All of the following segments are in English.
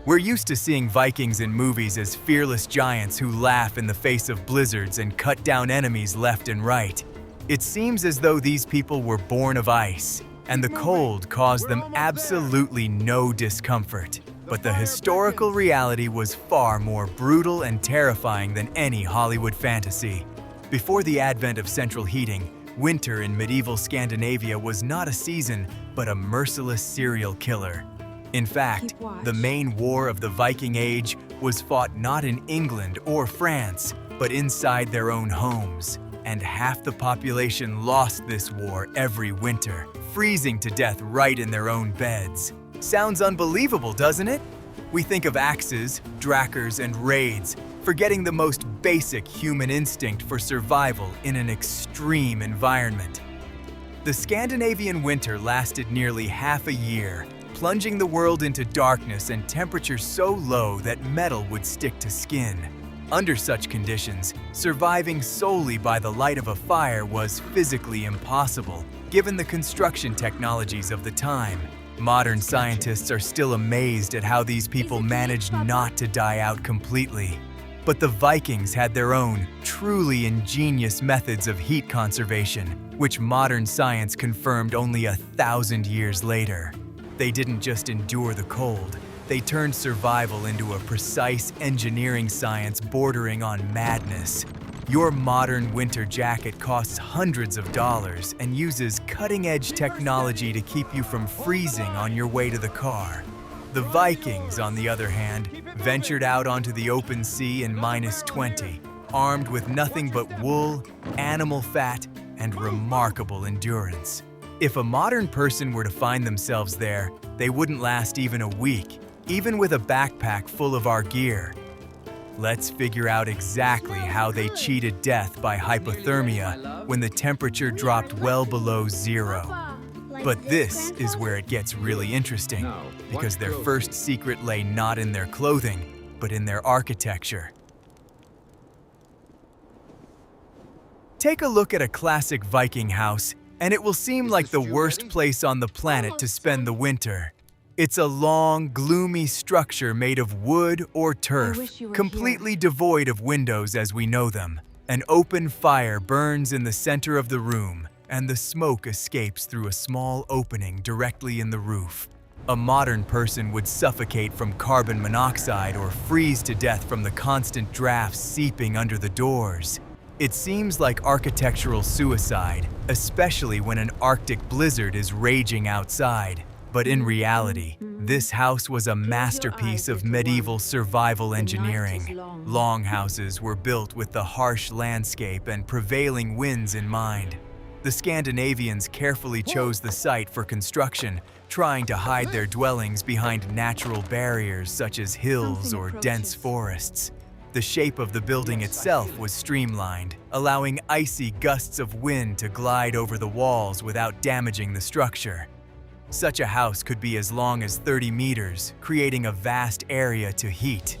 We're used to seeing Vikings in movies as fearless giants who laugh in the face of blizzards and cut down enemies left and right. It seems as though these people were born of ice, and the cold caused them absolutely no discomfort. But the historical reality was far more brutal and terrifying than any Hollywood fantasy. Before the advent of central heating, winter in medieval Scandinavia was not a season, but a merciless serial killer. In fact, the main war of the Viking Age was fought not in England or France, but inside their own homes. And half the population lost this war every winter, freezing to death right in their own beds. Sounds unbelievable, doesn't it? We think of axes, drakars, and raids, forgetting the most basic human instinct for survival in an extreme environment. The Scandinavian winter lasted nearly half a year, plunging the world into darkness and temperatures so low that metal would stick to skin. Under such conditions, surviving solely by the light of a fire was physically impossible, given the construction technologies of the time. Modern scientists are still amazed at how these people managed not to die out completely. But the Vikings had their own, truly ingenious methods of heat conservation, which modern science confirmed only 1,000 years later. They didn't just endure the cold, they turned survival into a precise engineering science bordering on madness. Your modern winter jacket costs hundreds of dollars and uses cutting-edge technology to keep you from freezing on your way to the car. The Vikings, on the other hand, ventured out onto the open sea in -20, armed with nothing but wool, animal fat, and remarkable endurance. If a modern person were to find themselves there, they wouldn't last even a week, even with a backpack full of our gear. Let's figure out exactly how they cheated death by hypothermia when the temperature dropped well below zero. But this is where it gets really interesting, because their first secret lay not in their clothing, but in their architecture. Take a look at a classic Viking house, and it will seem like the worst place on the planet to spend the winter. It's a long, gloomy structure made of wood or turf, completely devoid of windows as we know them. An open fire burns in the center of the room, and the smoke escapes through a small opening directly in the roof. A modern person would suffocate from carbon monoxide or freeze to death from the constant drafts seeping under the doors. It seems like architectural suicide, especially when an Arctic blizzard is raging outside. But in reality, this house was a masterpiece of medieval survival engineering. Longhouses were built with the harsh landscape and prevailing winds in mind. The Scandinavians carefully chose the site for construction, trying to hide their dwellings behind natural barriers such as hills or dense forests. The shape of the building itself was streamlined, allowing icy gusts of wind to glide over the walls without damaging the structure. Such a house could be as long as 30 meters, creating a vast area to heat.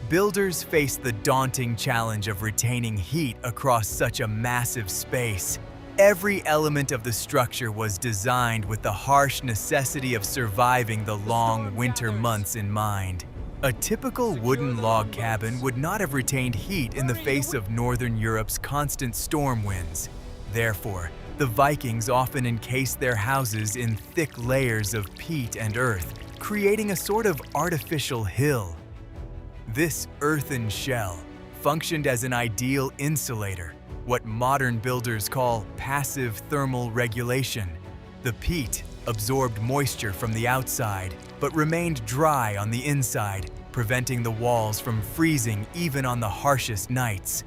Builders faced the daunting challenge of retaining heat across such a massive space. Every element of the structure was designed with the harsh necessity of surviving the long winter months in mind. A typical wooden log cabin would not have retained heat in the face of Northern Europe's constant storm winds. Therefore, the Vikings often encased their houses in thick layers of peat and earth, creating a sort of artificial hill. This earthen shell functioned as an ideal insulator, what modern builders call passive thermal regulation. The peat absorbed moisture from the outside, but remained dry on the inside, preventing the walls from freezing even on the harshest nights.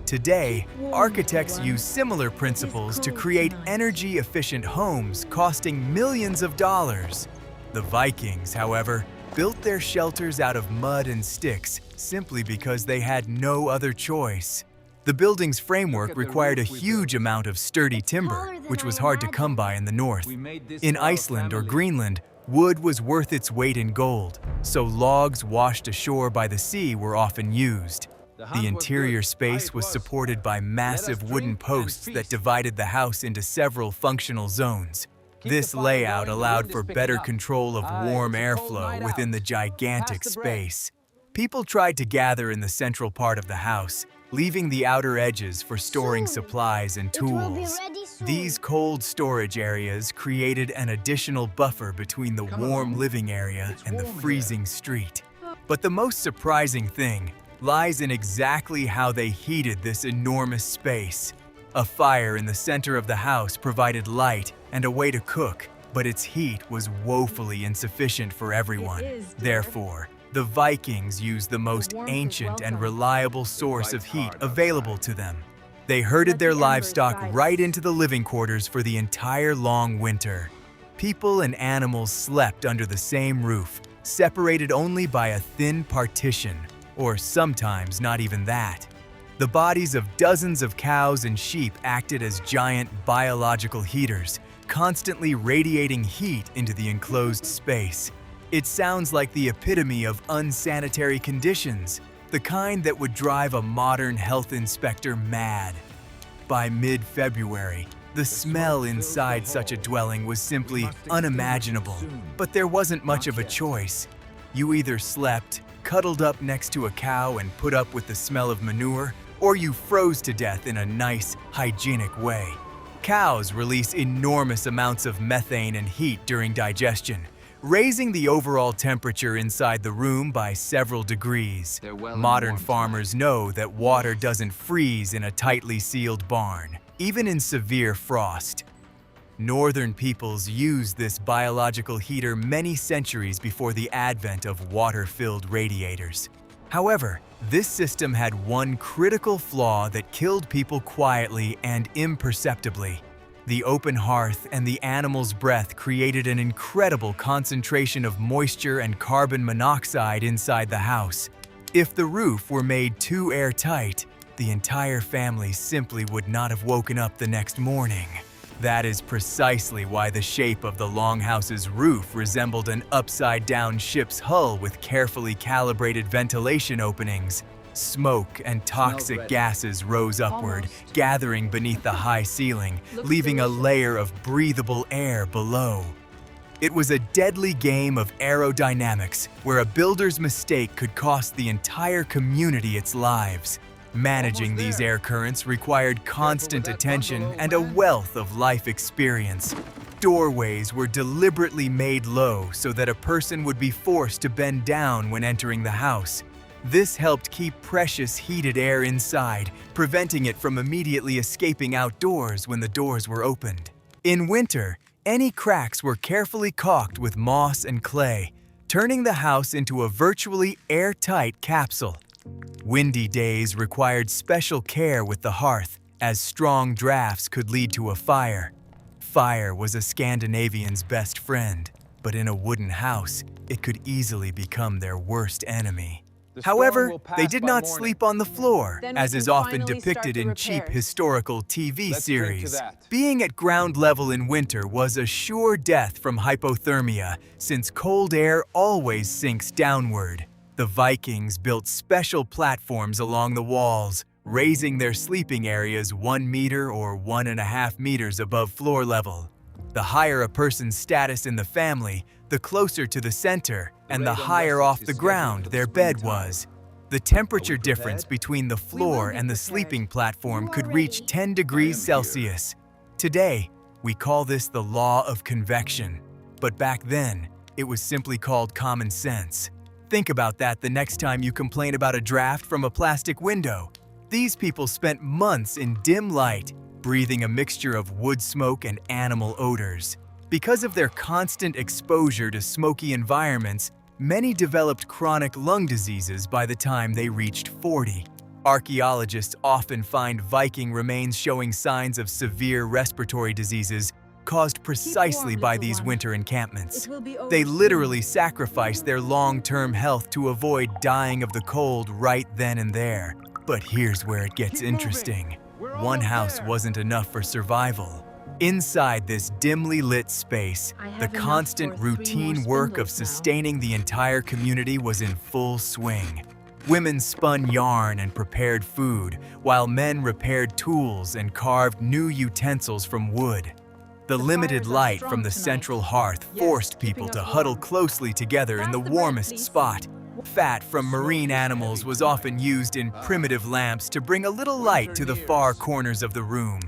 Today, architects use similar principles to create energy-efficient homes costing millions of dollars. The Vikings, however, built their shelters out of mud and sticks simply because they had no other choice. The building's framework required a huge amount of sturdy timber, which was hard to come by in the north. In Iceland or Greenland, wood was worth its weight in gold, so logs washed ashore by the sea were often used. The interior space was supported by massive wooden posts that divided the house into several functional zones. This layout allowed for better control of warm airflow within the gigantic space. People tried to gather in the central part of the house, leaving the outer edges for storing supplies and tools. These cold storage areas created an additional buffer between the warm living area and the freezing street. But the most surprising thing lies in exactly how they heated this enormous space. A fire in the center of the house provided light and a way to cook, but its heat was woefully insufficient for everyone. Therefore, the Vikings used the most ancient and reliable source of heat available to them. They herded their livestock right into the living quarters for the entire long winter. People and animals slept under the same roof, separated only by a thin partition, or sometimes not even that. The bodies of dozens of cows and sheep acted as giant biological heaters, constantly radiating heat into the enclosed space. It sounds like the epitome of unsanitary conditions, the kind that would drive a modern health inspector mad. By mid-February, the smell inside such a dwelling was simply unimaginable, but there wasn't much of a choice. You either slept, cuddled up next to a cow and put up with the smell of manure, or you froze to death in a nice, hygienic way. Cows release enormous amounts of methane and heat during digestion, raising the overall temperature inside the room by several degrees. Modern farmers know that water doesn't freeze in a tightly sealed barn, even in severe frost. Northern peoples used this biological heater many centuries before the advent of water-filled radiators. However, this system had one critical flaw that killed people quietly and imperceptibly. The open hearth and the animal's breath created an incredible concentration of moisture and carbon monoxide inside the house. If the roof were made too airtight, the entire family simply would not have woken up the next morning. That is precisely why the shape of the longhouse's roof resembled an upside-down ship's hull with carefully calibrated ventilation openings. Smoke and toxic gases rose upward, gathering beneath the high ceiling, leaving a layer of breathable air below. It was a deadly game of aerodynamics, where a builder's mistake could cost the entire community its lives. Managing these air currents required constant attention and a wealth of life experience. Doorways were deliberately made low so that a person would be forced to bend down when entering the house. This helped keep precious heated air inside, preventing it from immediately escaping outdoors when the doors were opened. In winter, any cracks were carefully caulked with moss and clay, turning the house into a virtually airtight capsule. Windy days required special care with the hearth, as strong drafts could lead to a fire. Fire was a Scandinavian's best friend, but in a wooden house, it could easily become their worst enemy. However, they did not sleep on the floor, as is often depicted in cheap historical TV series. Being at ground level in winter was a sure death from hypothermia, since cold air always sinks downward. The Vikings built special platforms along the walls, raising their sleeping areas 1 meter or 1.5 meters above floor level. The higher a person's status in the family, the closer to the center, and the higher off the ground their bed was. The temperature difference between the floor and the sleeping platform could reach 10 degrees Celsius. Today, we call this the law of convection, but back then, it was simply called common sense. Think about that the next time you complain about a draft from a plastic window. These people spent months in dim light, breathing a mixture of wood smoke and animal odors. Because of their constant exposure to smoky environments, many developed chronic lung diseases by the time they reached 40. Archaeologists often find Viking remains showing signs of severe respiratory diseases caused precisely by these winter encampments. They literally sacrificed their long-term health to avoid dying of the cold right then and there. But here's where it gets interesting. One house wasn't enough for survival. Inside this dimly lit space, the constant routine work of sustaining the entire community was in full swing. Women spun yarn and prepared food, while men repaired tools and carved new utensils from wood. The limited light from the central hearth forced people to huddle closely together in the warmest spot. Fat from marine animals was often used in primitive lamps to bring a little light to the far corners of the room.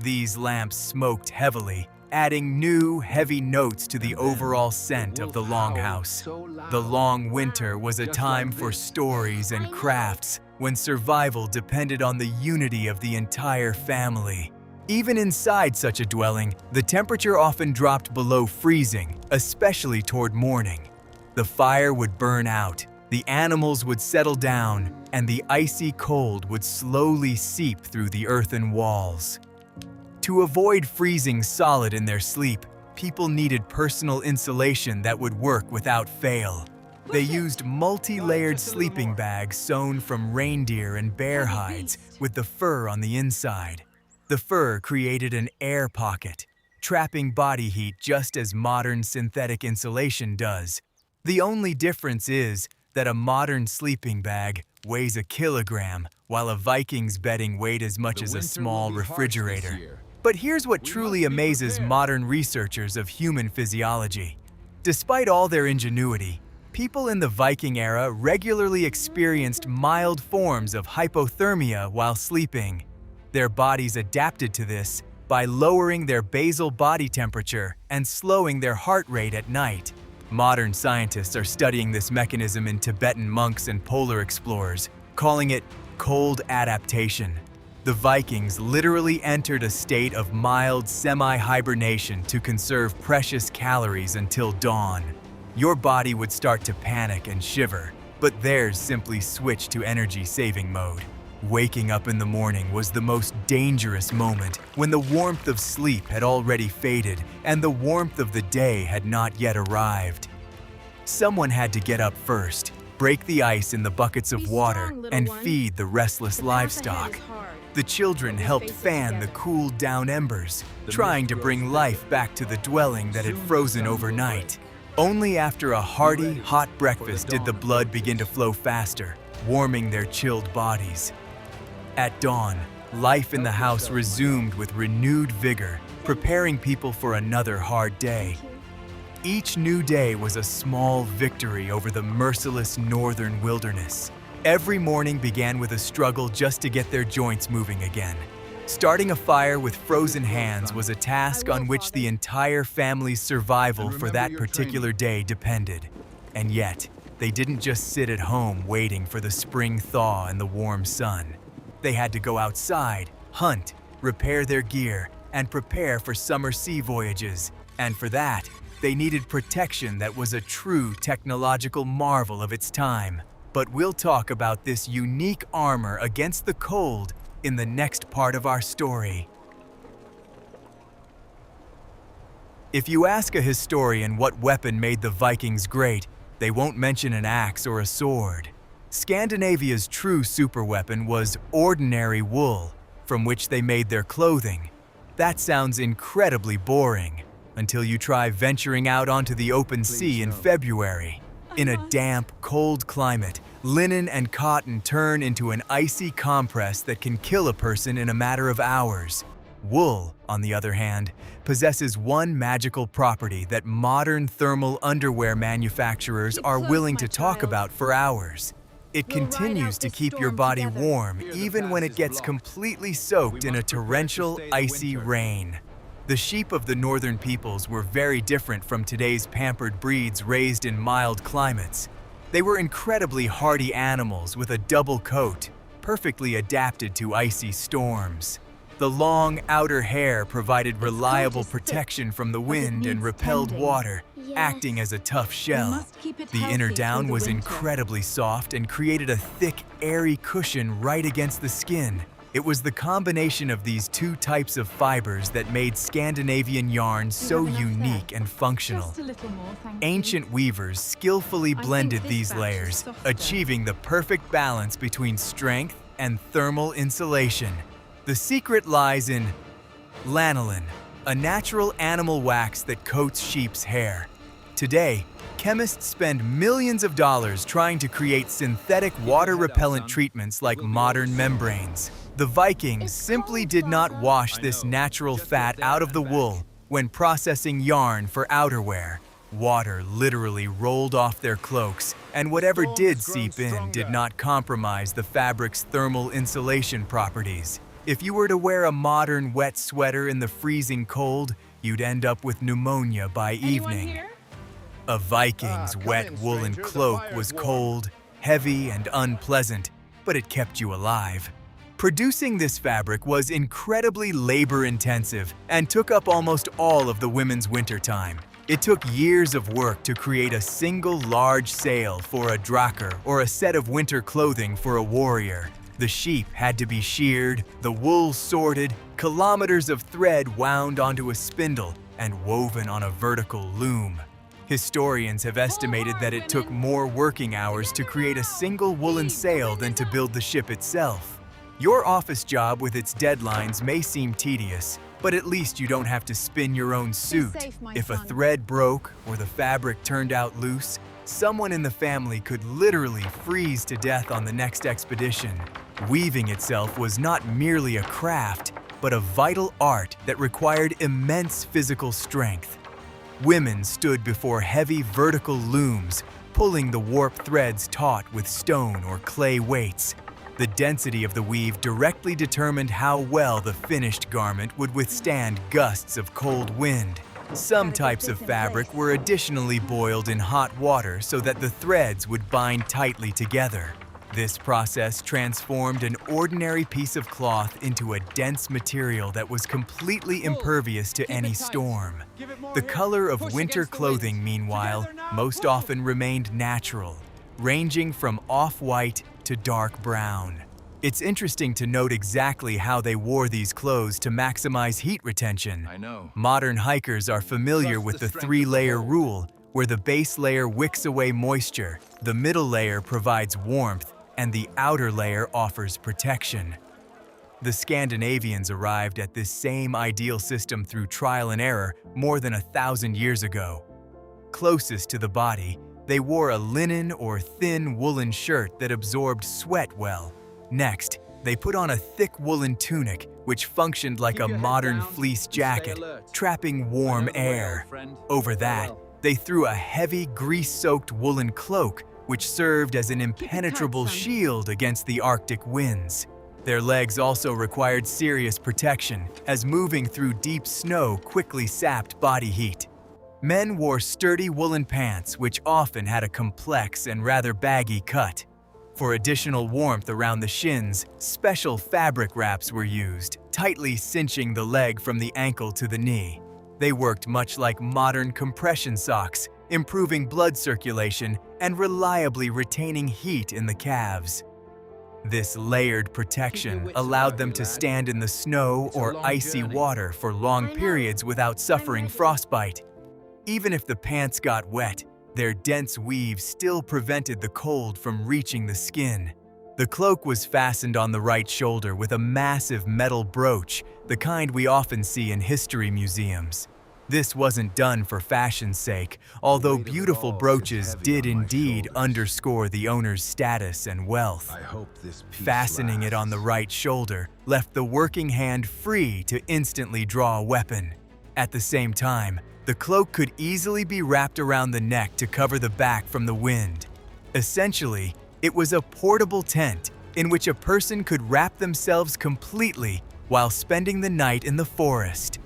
These lamps smoked heavily, adding new, heavy notes to the overall scent of the longhouse. The long winter was a time for stories and crafts, when survival depended on the unity of the entire family. Even inside such a dwelling, the temperature often dropped below freezing, especially toward morning. The fire would burn out, the animals would settle down, and the icy cold would slowly seep through the earthen walls. To avoid freezing solid in their sleep, people needed personal insulation that would work without fail. They used multi-layered sleeping bags sewn from reindeer and bear hides with the fur on the inside. The fur created an air pocket, trapping body heat just as modern synthetic insulation does. The only difference is that a modern sleeping bag weighs a kilogram, while a Viking's bedding weighed as much as a small refrigerator. But here's what truly amazes modern researchers of human physiology. Despite all their ingenuity, people in the Viking era regularly experienced mild forms of hypothermia while sleeping. Their bodies adapted to this by lowering their basal body temperature and slowing their heart rate at night. Modern scientists are studying this mechanism in Tibetan monks and polar explorers, calling it cold adaptation. The Vikings literally entered a state of mild semi-hibernation to conserve precious calories until dawn. Your body would start to panic and shiver, but theirs simply switched to energy-saving mode. Waking up in the morning was the most dangerous moment, when the warmth of sleep had already faded and the warmth of the day had not yet arrived. Someone had to get up first, break the ice in the buckets of water, and feed the restless livestock. The children helped fan the cooled down embers, trying to bring life back to the dwelling that had frozen overnight. Only after a hearty, hot breakfast did the blood begin to flow faster, warming their chilled bodies. At dawn, life in the house resumed with renewed vigor, preparing people for another hard day. Each new day was a small victory over the merciless northern wilderness. Every morning began with a struggle just to get their joints moving again. Starting a fire with frozen hands was a task on which the entire family's survival for that particular day depended. And yet, they didn't just sit at home waiting for the spring thaw and the warm sun. They had to go outside, hunt, repair their gear, and prepare for summer sea voyages. And for that, they needed protection that was a true technological marvel of its time. But we'll talk about this unique armor against the cold in the next part of our story. If you ask a historian what weapon made the Vikings great, they won't mention an axe or a sword. Scandinavia's true superweapon was ordinary wool, from which they made their clothing. That sounds incredibly boring, until you try venturing out onto the open sea in February. In a damp, cold climate, linen and cotton turn into an icy compress that can kill a person in a matter of hours. Wool, on the other hand, possesses one magical property that modern thermal underwear manufacturers are willing to talk about for hours. It continues to keep your body warm even when it gets completely soaked in a torrential, icy rain. The sheep of the northern peoples were very different from today's pampered breeds raised in mild climates. They were incredibly hardy animals with a double coat, perfectly adapted to icy storms. The long outer hair provided reliable protection from the wind and repelled water, acting as a tough shell. The inner down was incredibly soft and created a thick, airy cushion right against the skin. It was the combination of these two types of fibers that made Scandinavian yarn so unique and functional. Ancient weavers skillfully blended these layers, achieving the perfect balance between strength and thermal insulation. The secret lies in lanolin, a natural animal wax that coats sheep's hair. Today, chemists spend millions of dollars trying to create synthetic water-repellent treatments like modern membranes. The Vikings simply did not wash this natural fat out of the wool When processing yarn for outerwear, water literally rolled off their cloaks, and whatever did seep in did not compromise the fabric's thermal insulation properties. If you were to wear a modern wet sweater in the freezing cold, you'd end up with pneumonia by evening. A Viking's wet woolen cloak was cold, heavy, and unpleasant, but it kept you alive. Producing this fabric was incredibly labor-intensive and took up almost all of the women's wintertime. It took years of work to create a single large sail for a drakkar or a set of winter clothing for a warrior. The sheep had to be sheared, the wool sorted, kilometers of thread wound onto a spindle and woven on a vertical loom. Historians have estimated that it took more working hours to create a single woolen sail than to build the ship itself. Your office job with its deadlines may seem tedious, but at least you don't have to spin your own suit. If a thread broke or the fabric turned out loose, someone in the family could literally freeze to death on the next expedition. Weaving itself was not merely a craft, but a vital art that required immense physical strength. Women stood before heavy vertical looms, pulling the warp threads taut with stone or clay weights. The density of the weave directly determined how well the finished garment would withstand gusts of cold wind. Some types of fabric were additionally boiled in hot water so that the threads would bind tightly together. This process transformed an ordinary piece of cloth into a dense material that was completely impervious to any storm. The color of winter clothing, meanwhile, most often remained natural, ranging from off-white to dark brown. It's interesting to note exactly how they wore these clothes to maximize heat retention. Modern hikers are familiar with the three-layer rule, where the base layer wicks away moisture, the middle layer provides warmth, and the outer layer offers protection. The Scandinavians arrived at this same ideal system through trial and error more than 1,000 years ago. Closest to the body, they wore a linen or thin woolen shirt that absorbed sweat well. Next, they put on a thick woolen tunic, which functioned like a modern fleece jacket, trapping warm air. Over that, they threw a heavy, grease-soaked woolen cloak, which served as an impenetrable shield against the Arctic winds. Their legs also required serious protection, as moving through deep snow quickly sapped body heat. Men wore sturdy woolen pants, which often had a complex and rather baggy cut. For additional warmth around the shins, special fabric wraps were used, tightly cinching the leg from the ankle to the knee. They worked much like modern compression socks, improving blood circulation and reliably retaining heat in the calves. This layered protection allowed them to stand in the snow or icy water for long periods without suffering frostbite. Even if the pants got wet, their dense weave still prevented the cold from reaching the skin. The cloak was fastened on the right shoulder with a massive metal brooch, the kind we often see in history museums. This wasn't done for fashion's sake, although beautiful brooches did indeed underscore the owner's status and wealth. Fastening it on the right shoulder left the working hand free to instantly draw a weapon. At the same time, the cloak could easily be wrapped around the neck to cover the back from the wind. Essentially, it was a portable tent in which a person could wrap themselves completely while spending the night in the forest.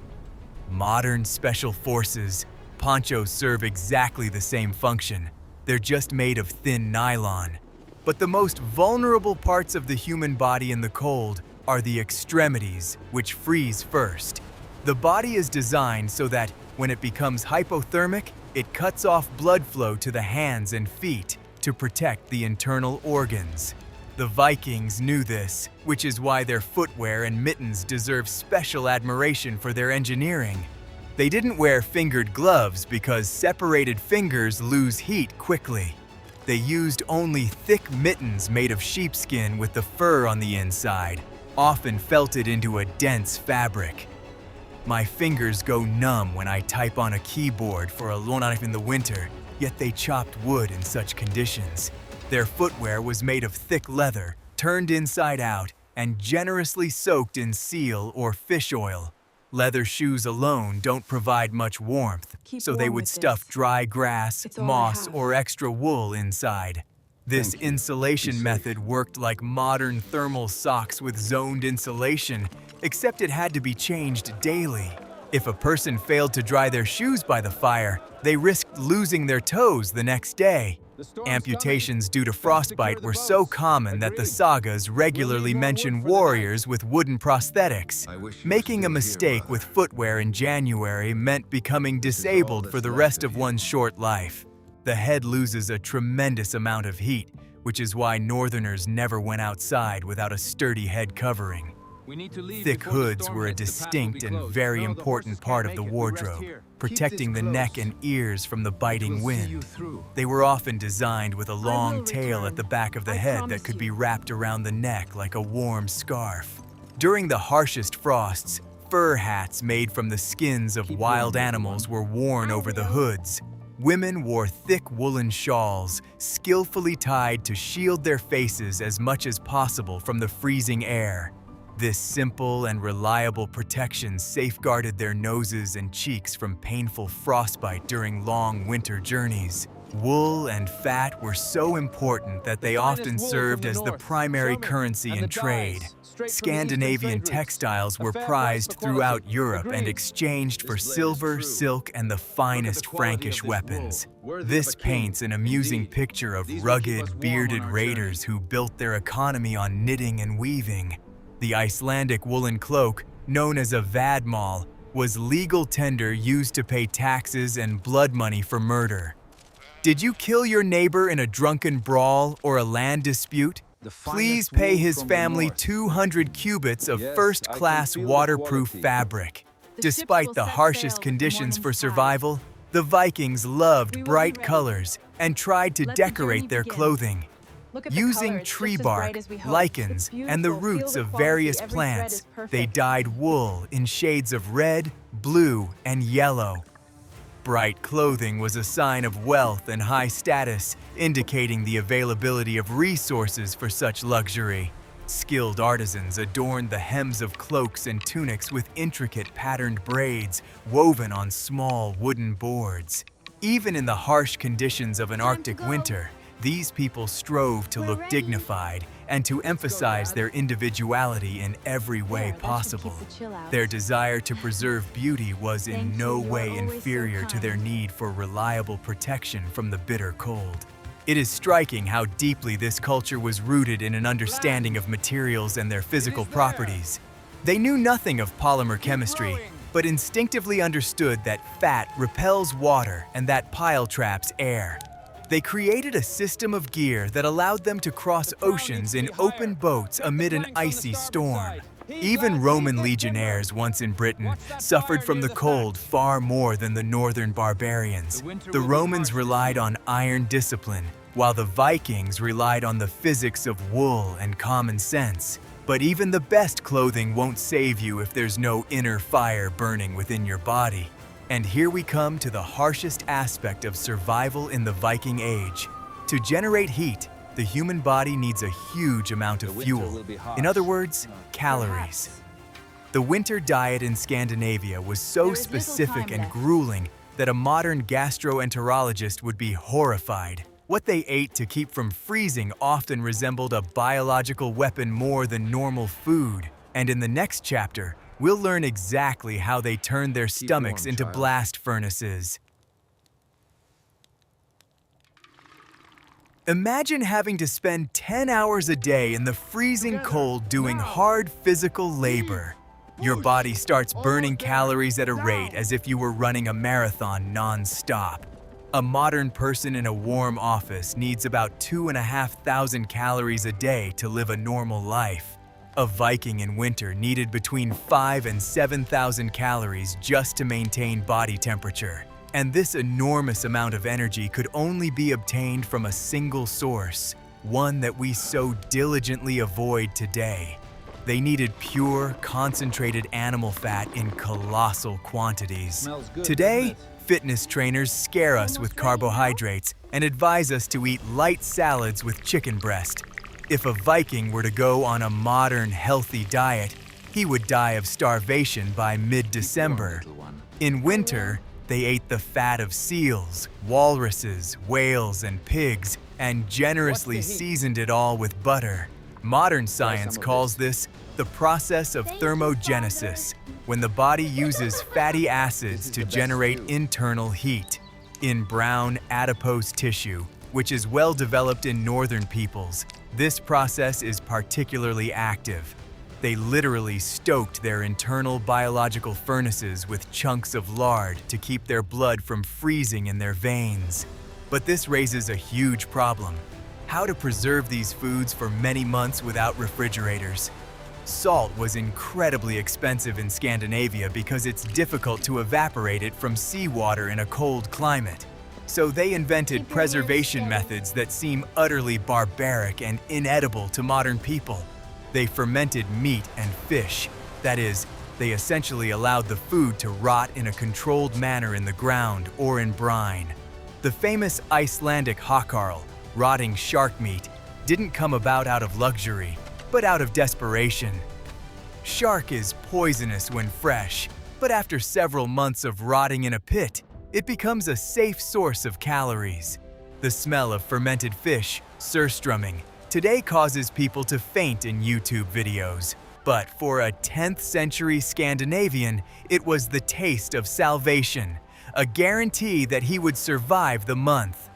Modern special forces, ponchos serve exactly the same function. They're just made of thin nylon. But the most vulnerable parts of the human body in the cold are the extremities, which freeze first. The body is designed so that when it becomes hypothermic, it cuts off blood flow to the hands and feet to protect the internal organs. The Vikings knew this, which is why their footwear and mittens deserve special admiration for their engineering. They didn't wear fingered gloves because separated fingers lose heat quickly. They used only thick mittens made of sheepskin with the fur on the inside, often felted into a dense fabric. My fingers go numb when I type on a keyboard for a long time in the winter, yet they chopped wood in such conditions. Their footwear was made of thick leather, turned inside out, and generously soaked in seal or fish oil. Leather shoes alone don't provide much warmth, so they would stuff dry grass, moss, or extra wool inside. This insulation method worked like modern thermal socks with zoned insulation, except it had to be changed daily. If a person failed to dry their shoes by the fire, they risked losing their toes the next day. Amputations due to frostbite were so common that the sagas regularly mention warriors with wooden prosthetics. Making a mistake with footwear in January meant becoming disabled for the rest of one's short life. The head loses a tremendous amount of heat, which is why Northerners never went outside without a sturdy head covering. Thick hoods were a distinct and very important part of the wardrobe, protecting the neck and ears from the biting wind. They were often designed with a long tail at the back of the head that could be wrapped around the neck like a warm scarf. During the harshest frosts, fur hats made from the skins of wild animals were worn over the hoods. Women wore thick woolen shawls, skillfully tied to shield their faces as much as possible from the freezing air. This simple and reliable protection safeguarded their noses and cheeks from painful frostbite during long winter journeys. Wool and fat were so important that they often served as the primary currency in trade. Scandinavian textiles were prized throughout Europe and exchanged for silver, silk, and the finest Frankish weapons. This paints an amusing picture of rugged, bearded raiders who built their economy on knitting and weaving. The Icelandic woolen cloak, known as a vadmal, was legal tender used to pay taxes and blood money for murder. Did you kill your neighbor in a drunken brawl or a land dispute? Please pay his family 200 cubits of first-class waterproof fabric. Despite the harshest conditions for survival, the Vikings loved bright colors and tried to decorate their clothing. Using tree bark, lichens, and the roots of various plants, they dyed wool in shades of red, blue, and yellow. Bright clothing was a sign of wealth and high status, indicating the availability of resources for such luxury. Skilled artisans adorned the hems of cloaks and tunics with intricate patterned braids woven on small wooden boards. Even in the harsh conditions of an Arctic winter, these people strove to look dignified and to emphasize their individuality in every way possible. Their desire to preserve beauty was in no way inferior to their need for reliable protection from the bitter cold. It is striking how deeply this culture was rooted in an understanding of materials and their physical properties. They knew nothing of polymer chemistry, but instinctively understood that fat repels water and that pile traps air. They created a system of gear that allowed them to cross oceans in open boats amid an icy storm. Even Roman legionnaires once in Britain suffered from the cold far more than the northern barbarians. The Romans relied on iron discipline, while the Vikings relied on the physics of wool and common sense. But even the best clothing won't save you if there's no inner fire burning within your body. And here we come to the harshest aspect of survival in the Viking Age. To generate heat, the human body needs a huge amount of fuel. In other words, calories. The winter diet in Scandinavia was so specific and grueling that a modern gastroenterologist would be horrified. What they ate to keep from freezing often resembled a biological weapon more than normal food. And in the next chapter, we'll learn exactly how they turned their stomachs into blast furnaces. Imagine having to spend 10 hours a day in the freezing cold doing hard physical labor. Your body starts burning calories at a rate as if you were running a marathon non-stop. A modern person in a warm office needs about 2,500 calories a day to live a normal life. A Viking in winter needed between 5,000 and 7,000 calories just to maintain body temperature. And this enormous amount of energy could only be obtained from a single source, one that we so diligently avoid today. They needed pure, concentrated animal fat in colossal quantities. Today, fitness trainers scare us with carbohydrates and advise us to eat light salads with chicken breast. If a Viking were to go on a modern, healthy diet, he would die of starvation by mid-December. In winter, they ate the fat of seals, walruses, whales, and pigs, and generously seasoned it all with butter. Modern science calls this the process of thermogenesis, when the body uses fatty acids to generate internal heat. In brown, adipose tissue, which is well developed in northern peoples, this process is particularly active. They literally stoked their internal biological furnaces with chunks of lard to keep their blood from freezing in their veins. But this raises a huge problem: how to preserve these foods for many months without refrigerators. Salt was incredibly expensive in Scandinavia because it's difficult to evaporate it from seawater in a cold climate. So they invented preservation methods that seem utterly barbaric and inedible to modern people. They fermented meat and fish. That is, they essentially allowed the food to rot in a controlled manner in the ground or in brine. The famous Icelandic hakarl, rotting shark meat, didn't come about out of luxury, but out of desperation. Shark is poisonous when fresh, but after several months of rotting in a pit, it becomes a safe source of calories. The smell of fermented fish, surströmming, today causes people to faint in YouTube videos. But for a 10th century Scandinavian, it was the taste of salvation, a guarantee that he would survive the month.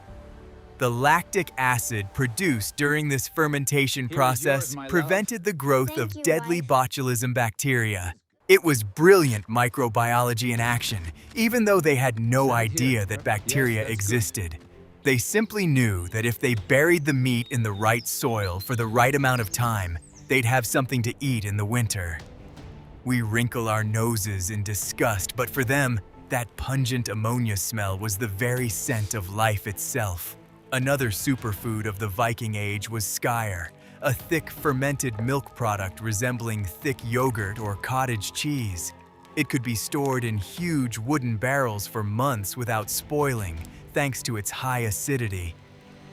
The lactic acid produced during this fermentation process prevented the growth of deadly botulism bacteria. It was brilliant microbiology in action, even though they had no idea that bacteria existed. They simply knew that if they buried the meat in the right soil for the right amount of time, they'd have something to eat in the winter. We wrinkle our noses in disgust, but for them, that pungent ammonia smell was the very scent of life itself. Another superfood of the Viking Age was skyr, a thick fermented milk product resembling thick yogurt or cottage cheese. It could be stored in huge wooden barrels for months without spoiling, thanks to its high acidity.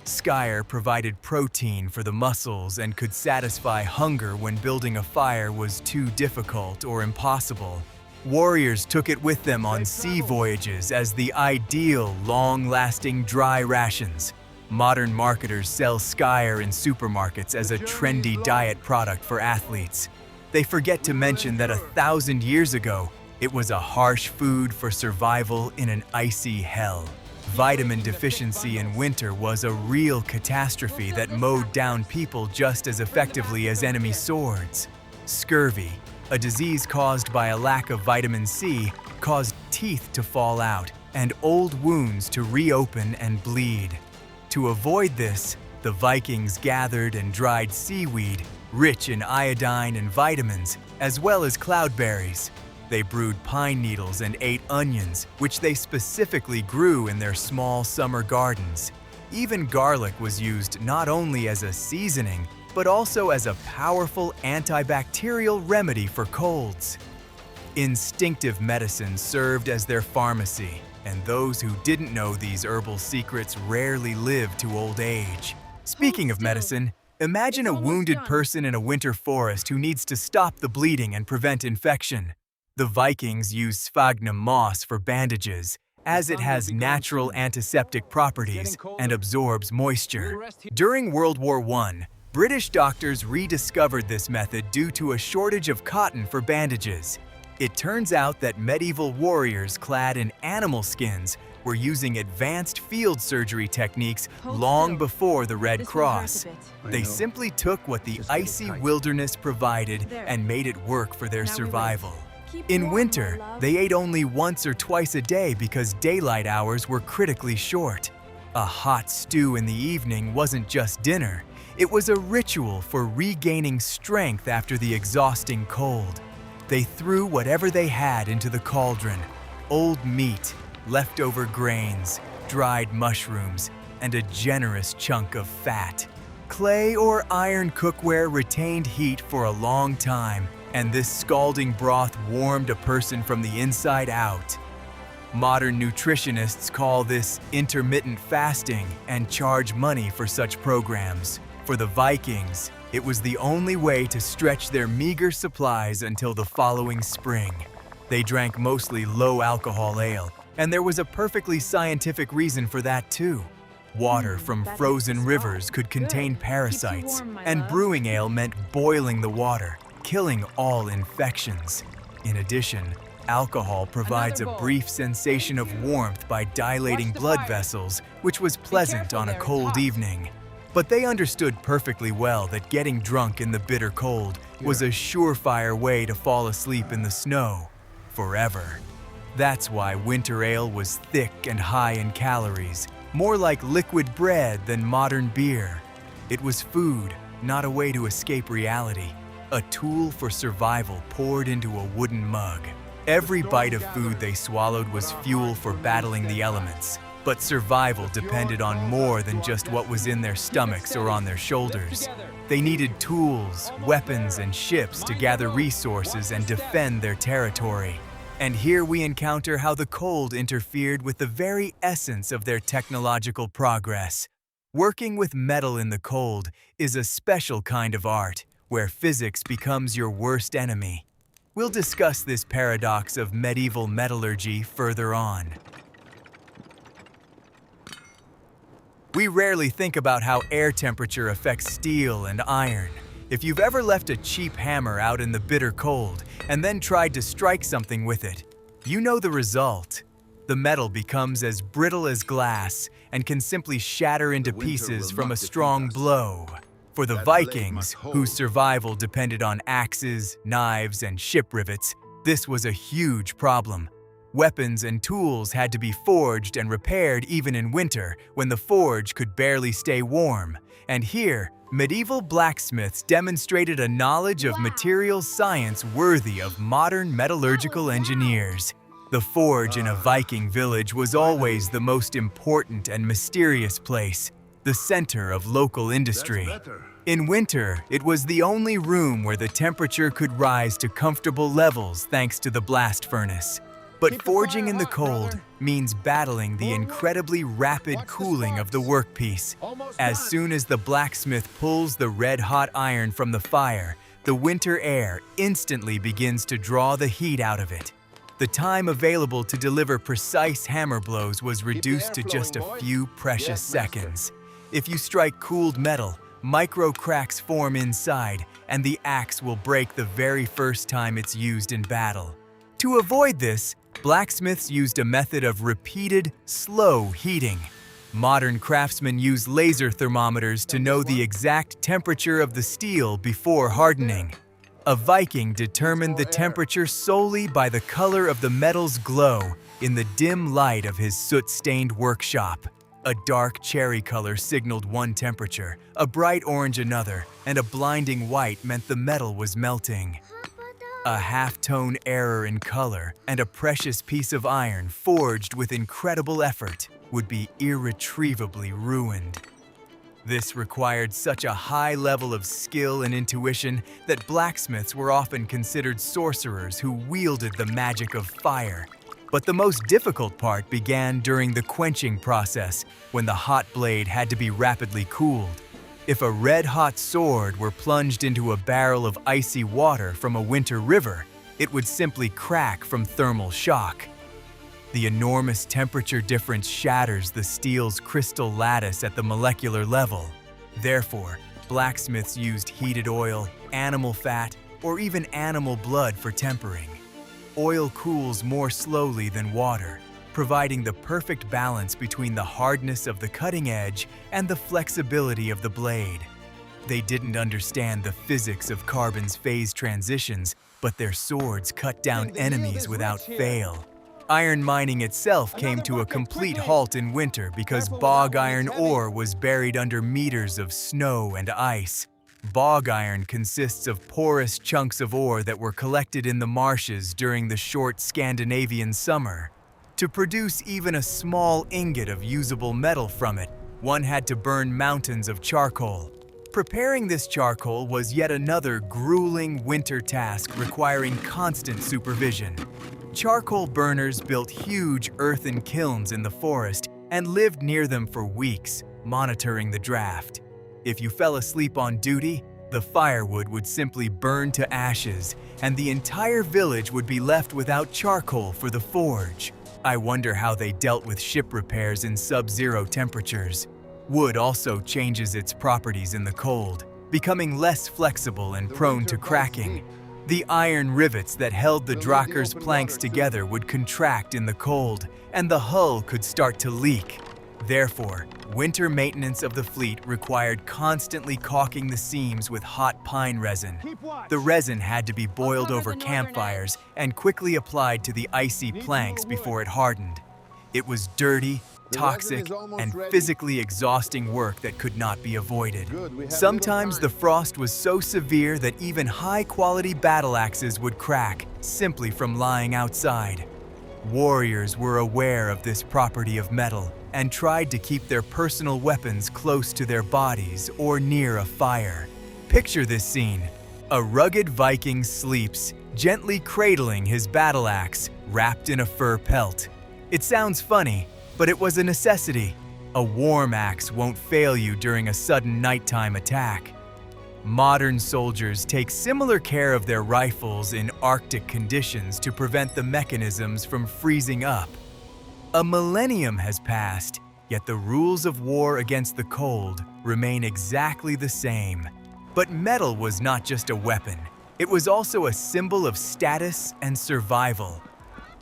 Skyr provided protein for the muscles and could satisfy hunger when building a fire was too difficult or impossible. Warriors took it with them on sea voyages as the ideal, long-lasting dry rations. Modern marketers sell skyr in supermarkets as a trendy diet product for athletes. They forget to mention that 1,000 years ago, it was a harsh food for survival in an icy hell. Vitamin deficiency in winter was a real catastrophe that mowed down people just as effectively as enemy swords. Scurvy, a disease caused by a lack of vitamin C, caused teeth to fall out and old wounds to reopen and bleed. To avoid this, the Vikings gathered and dried seaweed, rich in iodine and vitamins, as well as cloudberries. They brewed pine needles and ate onions, which they specifically grew in their small summer gardens. Even garlic was used not only as a seasoning, but also as a powerful antibacterial remedy for colds. Instinctive medicine served as their pharmacy, and those who didn't know these herbal secrets rarely lived to old age. Speaking of medicine, imagine a wounded person in a winter forest who needs to stop the bleeding and prevent infection. The Vikings used sphagnum moss for bandages, as it has natural antiseptic properties and absorbs moisture. During World War I, British doctors rediscovered this method due to a shortage of cotton for bandages. It turns out that medieval warriors clad in animal skins were using advanced field surgery techniques long before the Red Cross. They simply took what the icy wilderness provided and made it work for their survival. In winter, they ate only once or twice a day because daylight hours were critically short. A hot stew in the evening wasn't just dinner, it was a ritual for regaining strength after the exhausting cold. They threw whatever they had into the cauldron: old meat, leftover grains, dried mushrooms, and a generous chunk of fat. Clay or iron cookware retained heat for a long time, and this scalding broth warmed a person from the inside out. Modern nutritionists call this intermittent fasting and charge money for such programs. For the Vikings, It was the only way to stretch their meager supplies until the following spring. They drank mostly low-alcohol ale, and there was a perfectly scientific reason for that too. Water from frozen rivers could contain parasites, and brewing ale meant boiling the water, killing all infections. In addition, alcohol provides a brief sensation of warmth by dilating blood vessels, which was pleasant on a cold evening. But they understood perfectly well that getting drunk in the bitter cold was a surefire way to fall asleep in the snow forever. That's why winter ale was thick and high in calories, more like liquid bread than modern beer. It was food, not a way to escape reality, a tool for survival poured into a wooden mug. Every bite of food they swallowed was fuel for battling the elements. But survival depended on more than just what was in their stomachs or on their shoulders. They needed tools, weapons, and ships to gather resources and defend their territory. And here we encounter how the cold interfered with the very essence of their technological progress. Working with metal in the cold is a special kind of art, where physics becomes your worst enemy. We'll discuss this paradox of medieval metallurgy further on. We rarely think about how air temperature affects steel and iron. If you've ever left a cheap hammer out in the bitter cold and then tried to strike something with it, you know the result. The metal becomes as brittle as glass and can simply shatter into pieces from a strong blow. For the Vikings, whose survival depended on axes, knives, and ship rivets, this was a huge problem. Weapons and tools had to be forged and repaired even in winter, when the forge could barely stay warm. And here, medieval blacksmiths demonstrated a knowledge of materials science worthy of modern metallurgical engineers. The forge in a Viking village was always the most important and mysterious place, the center of local industry. In winter, it was the only room where the temperature could rise to comfortable levels thanks to the blast furnace. But forging in the cold means battling the incredibly rapid cooling of the workpiece. As soon as the blacksmith pulls the red-hot iron from the fire, the winter air instantly begins to draw the heat out of it. The time available to deliver precise hammer blows was reduced to just a few precious seconds. If you strike cooled metal, micro cracks form inside, and the axe will break the very first time it's used in battle. To avoid this, blacksmiths used a method of repeated, slow heating. Modern craftsmen use laser thermometers to know the exact temperature of the steel before hardening. A Viking determined the temperature solely by the color of the metal's glow in the dim light of his soot-stained workshop. A dark cherry color signaled one temperature, a bright orange another, and a blinding white meant the metal was melting. A half-tone error in color and a precious piece of iron forged with incredible effort would be irretrievably ruined. This required such a high level of skill and intuition that blacksmiths were often considered sorcerers who wielded the magic of fire. But the most difficult part began during the quenching process, when the hot blade had to be rapidly cooled. If a red-hot sword were plunged into a barrel of icy water from a winter river, it would simply crack from thermal shock. The enormous temperature difference shatters the steel's crystal lattice at the molecular level. Therefore, blacksmiths used heated oil, animal fat, or even animal blood for tempering. Oil cools more slowly than water, providing the perfect balance between the hardness of the cutting edge and the flexibility of the blade. They didn't understand the physics of carbon's phase transitions, but their swords cut down enemies without fail. Iron mining itself came to a complete halt in winter because bog iron ore was buried under meters of snow and ice. Bog iron consists of porous chunks of ore that were collected in the marshes during the short Scandinavian summer. To produce even a small ingot of usable metal from it, one had to burn mountains of charcoal. Preparing this charcoal was yet another grueling winter task requiring constant supervision. Charcoal burners built huge earthen kilns in the forest and lived near them for weeks, monitoring the draft. If you fell asleep on duty, The firewood would simply burn to ashes, and the entire village would be left without charcoal for the forge. I wonder how they dealt with ship repairs in sub-zero temperatures. Wood also changes its properties in the cold, becoming less flexible and prone to cracking. The iron rivets that held the Drakker's planks together would contract in the cold, and the hull could start to leak. Therefore, winter maintenance of the fleet required constantly caulking the seams with hot pine resin. The resin had to be boiled over campfires and quickly applied to the icy planks before it hardened. It was dirty, toxic, and physically exhausting work that could not be avoided. Sometimes the frost was so severe that even high-quality battle axes would crack simply from lying outside. Warriors were aware of this property of metal and tried to keep their personal weapons close to their bodies or near a fire. Picture this scene. A rugged Viking sleeps, gently cradling his battle axe, wrapped in a fur pelt. It sounds funny, but it was a necessity. A warm axe won't fail you during a sudden nighttime attack. Modern soldiers take similar care of their rifles in Arctic conditions to prevent the mechanisms from freezing up. A millennium has passed, yet the rules of war against the cold remain exactly the same. But metal was not just a weapon, it was also a symbol of status and survival.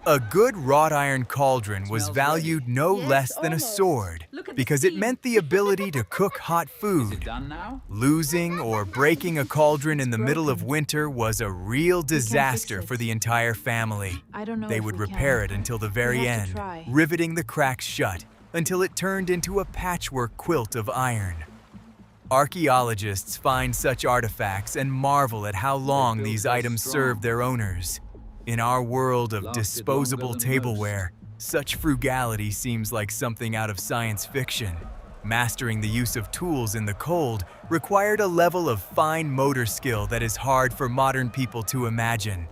A good wrought iron cauldron was valued no less than a sword because it meant the ability to cook hot food. Losing or breaking a cauldron in the middle of winter was a real disaster for the entire family. They would repair it until the very end, riveting the cracks shut until it turned into a patchwork quilt of iron. Archaeologists find such artifacts and marvel at how long these items served their owners. In our world of disposable tableware, such frugality seems like something out of science fiction. Mastering the use of tools in the cold required a level of fine motor skill that is hard for modern people to imagine.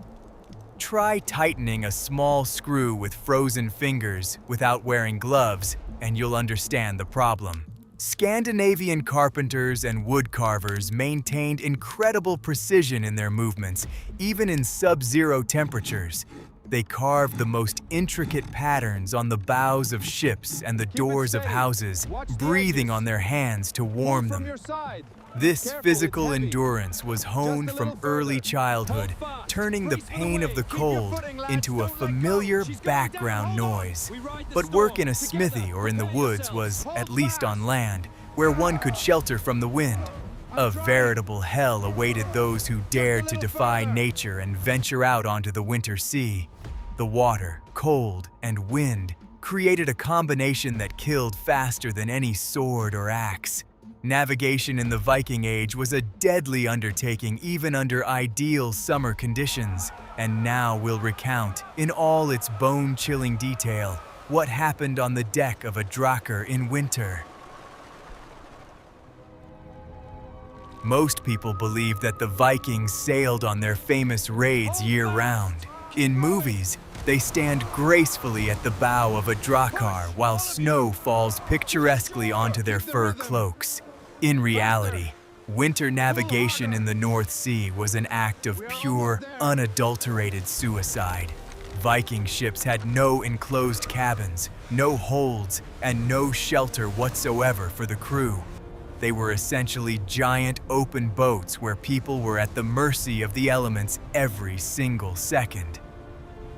Try tightening a small screw with frozen fingers without wearing gloves, and you'll understand the problem. Scandinavian carpenters and woodcarvers maintained incredible precision in their movements, even in sub-zero temperatures. They carved the most intricate patterns on the bows of ships and the doors of houses, breathing on their hands to warm them. This physical endurance was honed from early childhood, turning the pain of the cold into a familiar background noise. But work in a smithy or in the woods was, at least on land, where one could shelter from the wind. A veritable hell awaited those who dared to defy nature and venture out onto the winter sea. The water, cold, and wind created a combination that killed faster than any sword or axe. Navigation in the Viking Age was a deadly undertaking even under ideal summer conditions, and now we'll recount, in all its bone-chilling detail, what happened on the deck of a Drakkar in winter. Most people believe that the Vikings sailed on their famous raids year-round. In movies, they stand gracefully at the bow of a Drakkar while snow falls picturesquely onto their fur cloaks. In reality, winter navigation in the North Sea was an act of pure, unadulterated suicide. Viking ships had no enclosed cabins, no holds, and no shelter whatsoever for the crew. They were essentially giant open boats where people were at the mercy of the elements every single second.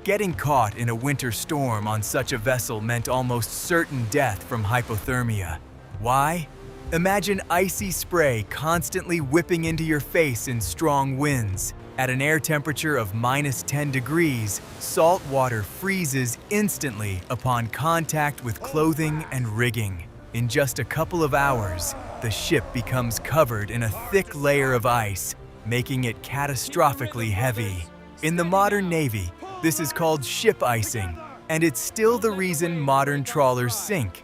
Getting caught in a winter storm on such a vessel meant almost certain death from hypothermia. Why? Imagine icy spray constantly whipping into your face in strong winds. At an air temperature of -10 degrees, salt water freezes instantly upon contact with clothing and rigging. In just a couple of hours, the ship becomes covered in a thick layer of ice, making it catastrophically heavy. In the modern Navy, this is called ship icing, and it's still the reason modern trawlers sink.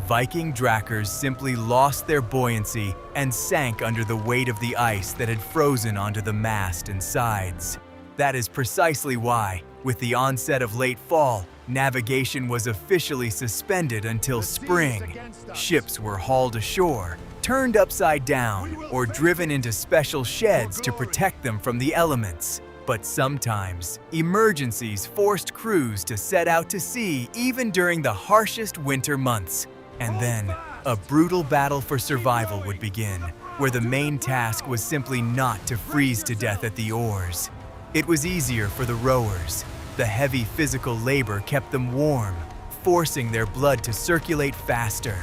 Viking Drakkars simply lost their buoyancy and sank under the weight of the ice that had frozen onto the mast and sides. That is precisely why, with the onset of late fall, Navigation was officially suspended until spring. Ships were hauled ashore, turned upside down, or driven into special sheds to protect them from the elements. But sometimes, emergencies forced crews to set out to sea even during the harshest winter months. And then, a brutal battle for survival would begin, where the main task was simply not to freeze to death at the oars. It was easier for the rowers. The heavy physical labor kept them warm, forcing their blood to circulate faster.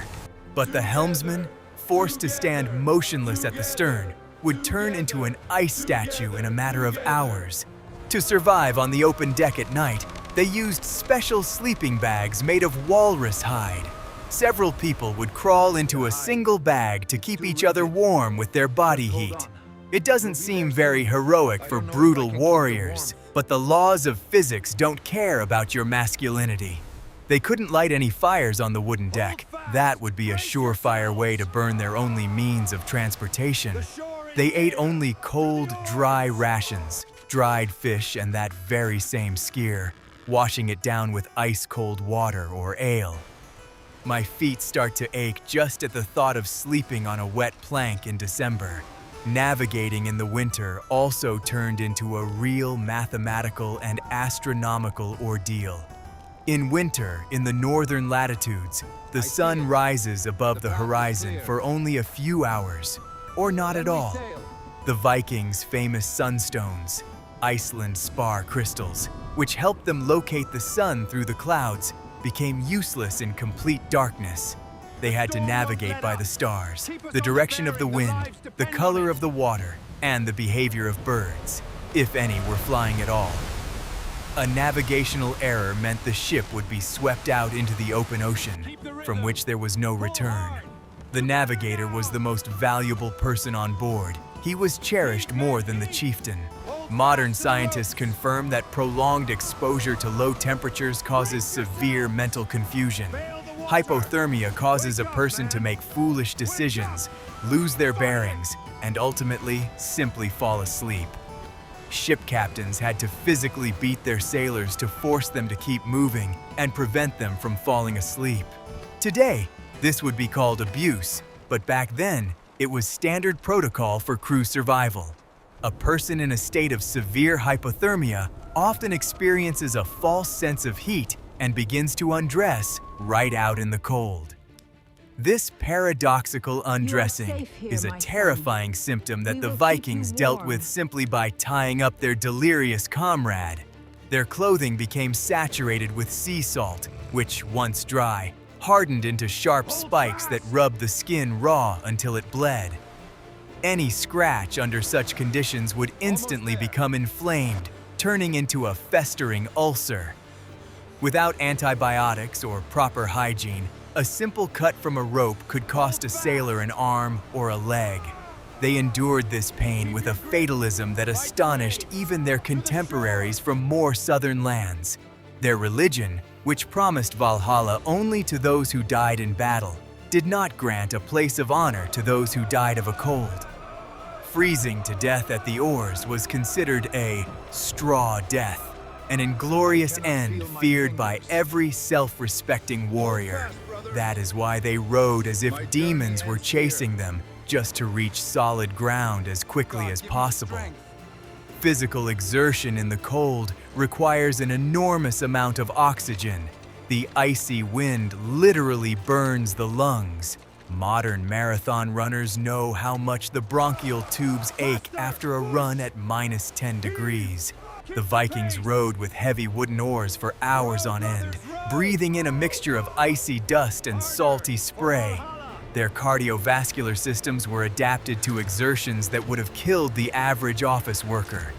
But the helmsman, forced to stand motionless at the stern, would turn into an ice statue in a matter of hours. To survive on the open deck at night, they used special sleeping bags made of walrus hide. Several people would crawl into a single bag to keep each other warm with their body heat. It doesn't seem very heroic for brutal warriors, but the laws of physics don't care about your masculinity. They couldn't light any fires on the wooden deck. That would be a surefire way to burn their only means of transportation. They ate only cold, dry rations, dried fish and that very same skyr, washing it down with ice-cold water or ale. My feet start to ache just at the thought of sleeping on a wet plank in December. Navigating in the winter also turned into a real mathematical and astronomical ordeal. In winter, in the northern latitudes, the sun rises above the horizon for only a few hours, or not at all. The Vikings' famous sunstones, Iceland spar crystals, which helped them locate the sun through the clouds, became useless in complete darkness. They had to navigate by the stars, the direction of the wind, the color of the water, and the behavior of birds, if any were flying at all. A navigational error meant the ship would be swept out into the open ocean, from which there was no return. The navigator was the most valuable person on board. He was cherished more than the chieftain. Modern scientists confirm that prolonged exposure to low temperatures causes severe mental confusion. Hypothermia causes a person to make foolish decisions, lose their bearings, and ultimately simply fall asleep. Ship captains had to physically beat their sailors to force them to keep moving and prevent them from falling asleep. Today, this would be called abuse, but back then, it was standard protocol for crew survival. A person in a state of severe hypothermia often experiences a false sense of heat and begins to undress right out in the cold. This paradoxical undressing is a terrifying symptom that the Vikings dealt with simply by tying up their delirious comrade. Their clothing became saturated with sea salt, which, once dry, hardened into sharp spikes that rubbed the skin raw until it bled. Any scratch under such conditions would instantly become inflamed, turning into a festering ulcer. Without antibiotics or proper hygiene, a simple cut from a rope could cost a sailor an arm or a leg. They endured this pain with a fatalism that astonished even their contemporaries from more southern lands. Their religion, which promised Valhalla only to those who died in battle, did not grant a place of honor to those who died of a cold. Freezing to death at the oars was considered a straw death, an inglorious end feared by every self-respecting warrior. That is why they rowed as if demons were chasing them, just to reach solid ground as quickly as possible. Physical exertion in the cold requires an enormous amount of oxygen. The icy wind literally burns the lungs. Modern marathon runners know how much the bronchial tubes ache after a run at -10 degrees. The Vikings rowed with heavy wooden oars for hours on end, breathing in a mixture of icy dust and salty spray. Their cardiovascular systems were adapted to exertions that would have killed the average office worker.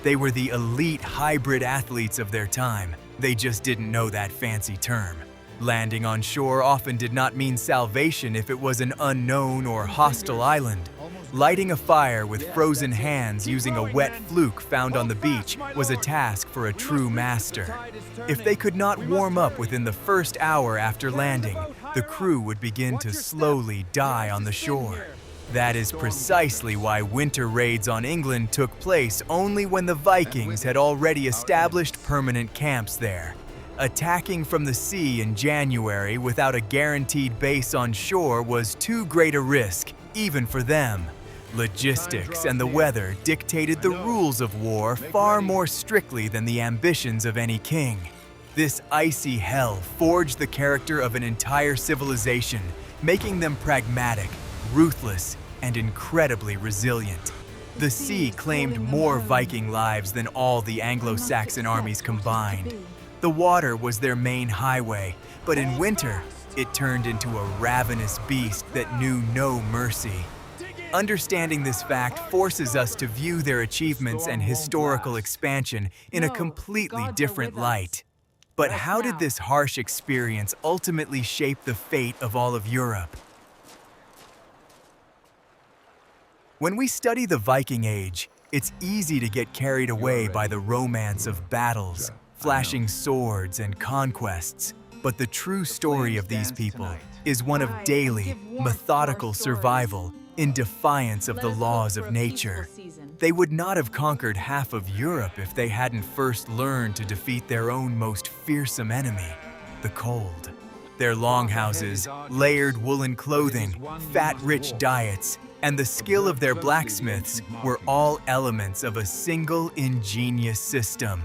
They were the elite hybrid athletes of their time. They just didn't know that fancy term. Landing on shore often did not mean salvation if it was an unknown or hostile island. Lighting a fire with frozen hands using a wet fluke found on the beach was a task for a true master. If they could not warm up within the first hour after landing, the crew would begin to slowly die on the shore. That is precisely why winter raids on England took place only when the Vikings had already established permanent camps there. Attacking from the sea in January without a guaranteed base on shore was too great a risk, even for them. Logistics and the weather dictated the rules of war far more strictly than the ambitions of any king. This icy hell forged the character of an entire civilization, making them pragmatic, ruthless, and incredibly resilient. The sea claimed more Viking lives than all the Anglo-Saxon armies combined. The water was their main highway, but in winter, it turned into a ravenous beast that knew no mercy. Understanding this fact forces us to view their achievements and historical expansion in a completely different light. But how did this harsh experience ultimately shape the fate of all of Europe? When we study the Viking Age, it's easy to get carried away by the romance of battles, flashing swords, and conquests. But the true story of these people is one of daily, methodical survival in defiance of the laws of nature. They would not have conquered half of Europe if they hadn't first learned to defeat their own most fearsome enemy, the cold. Their longhouses, layered woolen clothing, fat-rich diets, and the skill of their blacksmiths were all elements of a single ingenious system.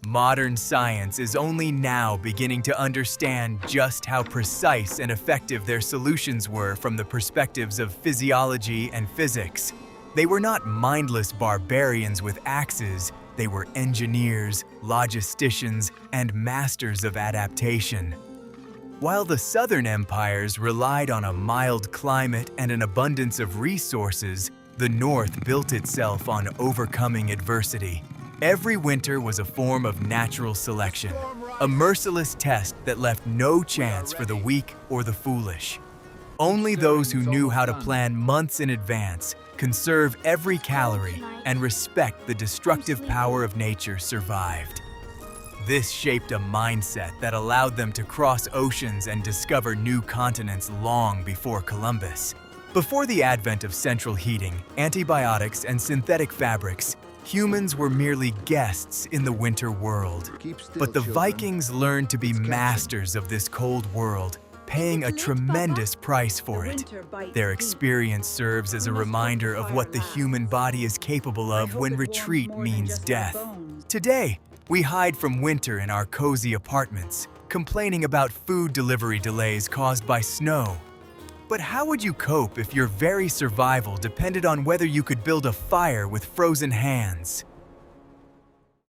Modern science is only now beginning to understand just how precise and effective their solutions were from the perspectives of physiology and physics. They were not mindless barbarians with axes, they were engineers, logisticians, and masters of adaptation. While the southern empires relied on a mild climate and an abundance of resources, the north built itself on overcoming adversity. Every winter was a form of natural selection, a merciless test that left no chance for the weak or the foolish. Only those who knew how to plan months in advance, conserve every calorie, and respect the destructive power of nature survived. This shaped a mindset that allowed them to cross oceans and discover new continents long before Columbus. Before the advent of central heating, antibiotics, and synthetic fabrics, humans were merely guests in the winter world. But the Vikings learned to be masters of this cold world, paying a tremendous price for it. Their experience serves as a reminder of what the human body is capable of when retreat means death. Today, we hide from winter in our cozy apartments, complaining about food delivery delays caused by snow. But how would you cope if your very survival depended on whether you could build a fire with frozen hands?